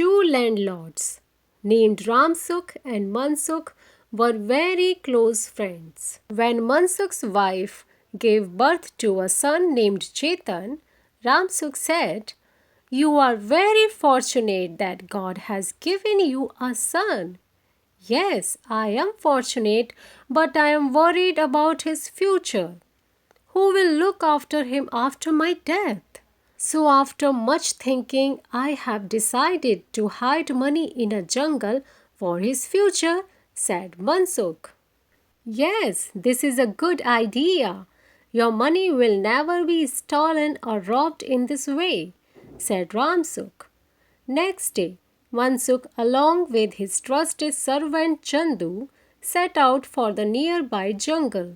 Two landlords named Ramsukh and Mansukh were very close friends. When Mansukh's wife gave birth to a son named Chetan, Ramsukh said, "You are very fortunate that God has given you a son." "Yes, I am fortunate, but I am worried about his future. Who will look after him after my death? So, after much thinking, I have decided to hide money in a jungle for his future," said Mansukh. "Yes, this is a good idea. Your money will never be stolen or robbed in this way," said Ramsukh. Next day, Mansukh, along with his trusted servant Chandu, set out for the nearby jungle.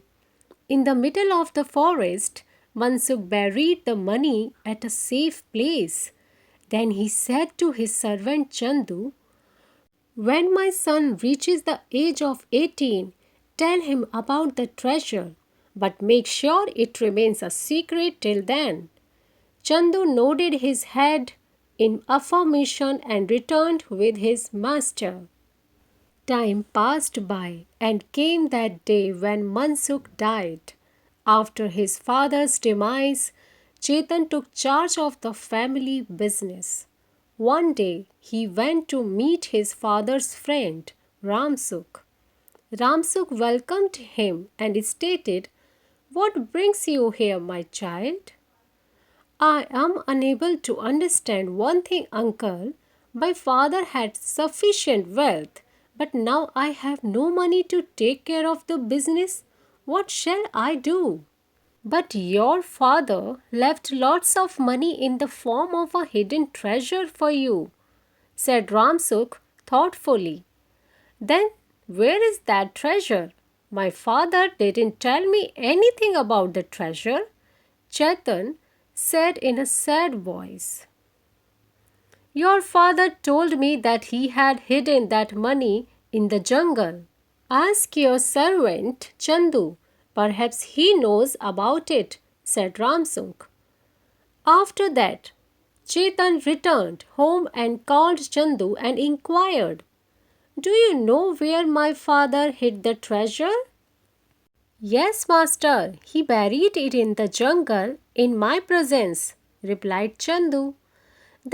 In the middle of the forest, Mansukh buried the money at a safe place. Then he said to his servant Chandu, "When my son reaches the age of 18, tell him about the treasure, but make sure it remains a secret till then." Chandu nodded his head in affirmation and returned with his master. Time passed by, and came that day when Mansukh died. After his father's demise, Chetan took charge of the family business. One day he went to meet his father's friend, Ramsukh. Ramsukh welcomed him and stated, "What brings you here, my child?" "I am unable to understand one thing, uncle. My father had sufficient wealth, but now I have no money to take care of the business. What shall I do?" "But your father left lots of money in the form of a hidden treasure for you," said Ramsukh thoughtfully. "Then where is that treasure? My father didn't tell me anything about the treasure," Chetan said in a sad voice. "Your father told me that he had hidden that money in the jungle. Ask your servant Chandu. Perhaps he knows about it," said Ramsukh. After that, Chetan returned home and called Chandu and inquired, "Do you know where my father hid the treasure?" "Yes, master, he buried it in the jungle in my presence," replied Chandu.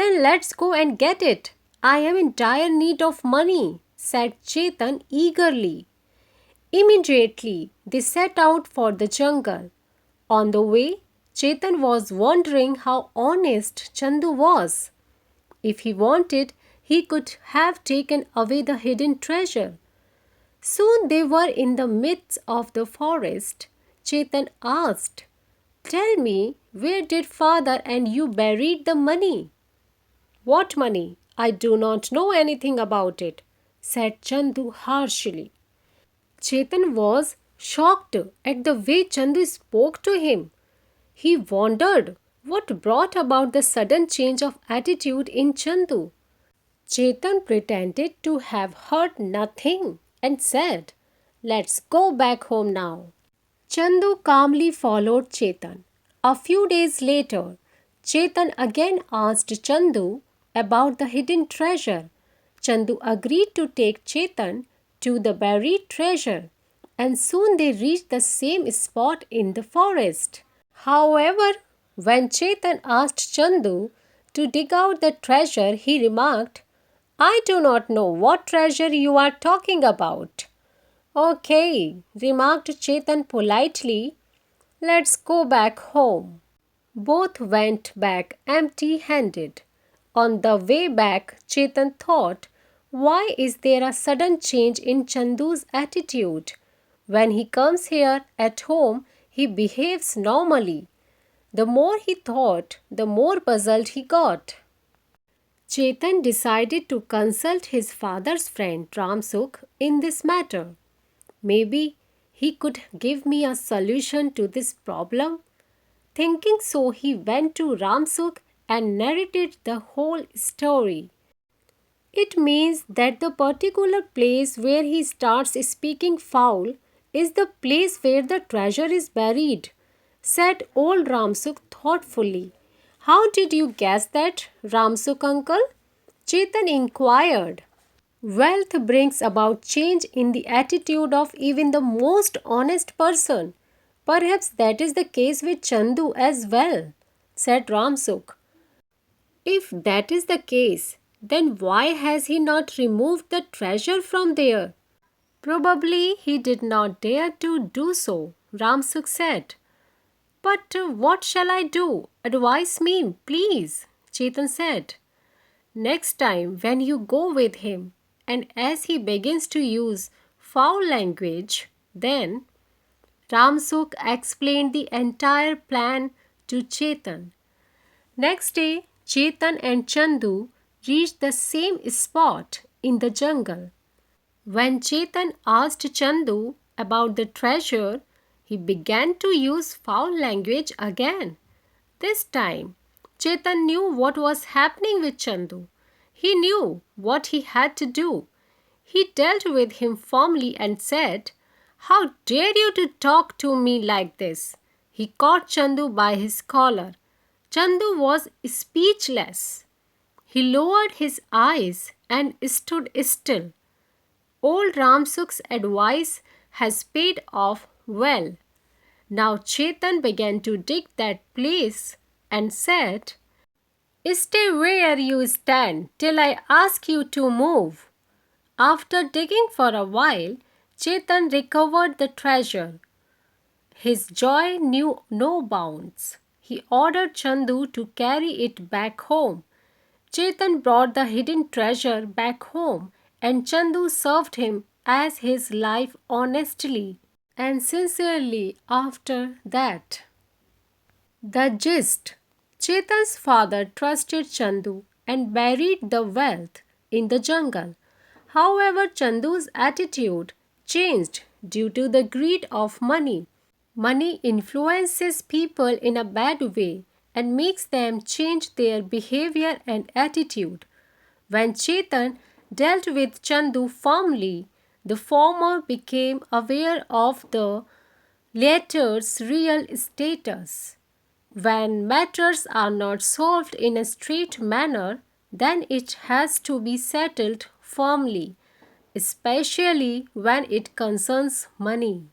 "Then let's go and get it. I am in dire need of money," said Chetan eagerly. Immediately they set out for the jungle. On the way, Chetan was wondering how honest Chandu was. If he wanted, he could have taken away the hidden treasure. Soon they were in the midst of the forest. Chetan asked, "Tell me, where did father and you buried the money?" "What money? I do not know anything about it," said Chandu harshly. Chetan was shocked at the way Chandu spoke to him. He wondered what brought about the sudden change of attitude in Chandu. Chetan pretended to have heard nothing and said, "Let's go back home now." Chandu calmly followed Chetan. A few days later, Chetan again asked Chandu about the hidden treasure. Chandu agreed to take Chetan to the buried treasure, and soon they reached the same spot in the forest. However, when Chetan asked Chandu to dig out the treasure, he remarked, "I do not know what treasure you are talking about." "Okay," remarked Chetan politely, "let's go back home." Both went back empty-handed. On the way back, Chetan thought, why is there a sudden change in Chandu's attitude? When he comes here at home, he behaves normally. The more he thought, the more puzzled he got. Chetan decided to consult his father's friend Ramsukh in this matter. Maybe he could give me a solution to this problem. Thinking so, he went to Ramsukh and narrated the whole story. It means that the particular place where he starts speaking foul is the place where the treasure is buried, said old Ramsukh thoughtfully. "How did you guess that, Ramsukh uncle?" Chetan inquired. Wealth brings about change in the attitude of even the most honest person. Perhaps that is the case with Chandu as well, said Ramsuk. If that is the case, then why has he not removed the treasure from there? Probably he did not dare to do so, Ramsuk said. But what shall I do? Advise me, please, Chetan said. Next time when you go with him, and as he begins to use foul language, then Ramsuk explained the entire plan to Chetan. Next day, Chetan and Chandu reached the same spot in the jungle. When Chetan asked Chandu about the treasure, he began to use foul language again. This time, Chetan knew what was happening with Chandu. He knew what he had to do. He dealt with him firmly and said, "How dare you to talk to me like this?" He caught Chandu by his collar. Chandu was speechless. He lowered his eyes and stood still. Old Ramsuk's advice has paid off well. Now Chetan began to dig that place and said, "Stay where you stand till I ask you to move." After digging for a while, Chetan recovered the treasure. His joy knew no bounds. He ordered Chandu to carry it back home. Chetan brought the hidden treasure back home, and Chandu served him as his life honestly and sincerely after that. The gist: Chetan's father trusted Chandu and buried the wealth in the jungle. However, Chandu's attitude changed due to the greed of money. Money influences people in a bad way and makes them change their behavior and attitude. When Chetan dealt with Chandu firmly, the former became aware of the latter's real status. When matters are not solved in a straight manner, then it has to be settled firmly, especially when it concerns money.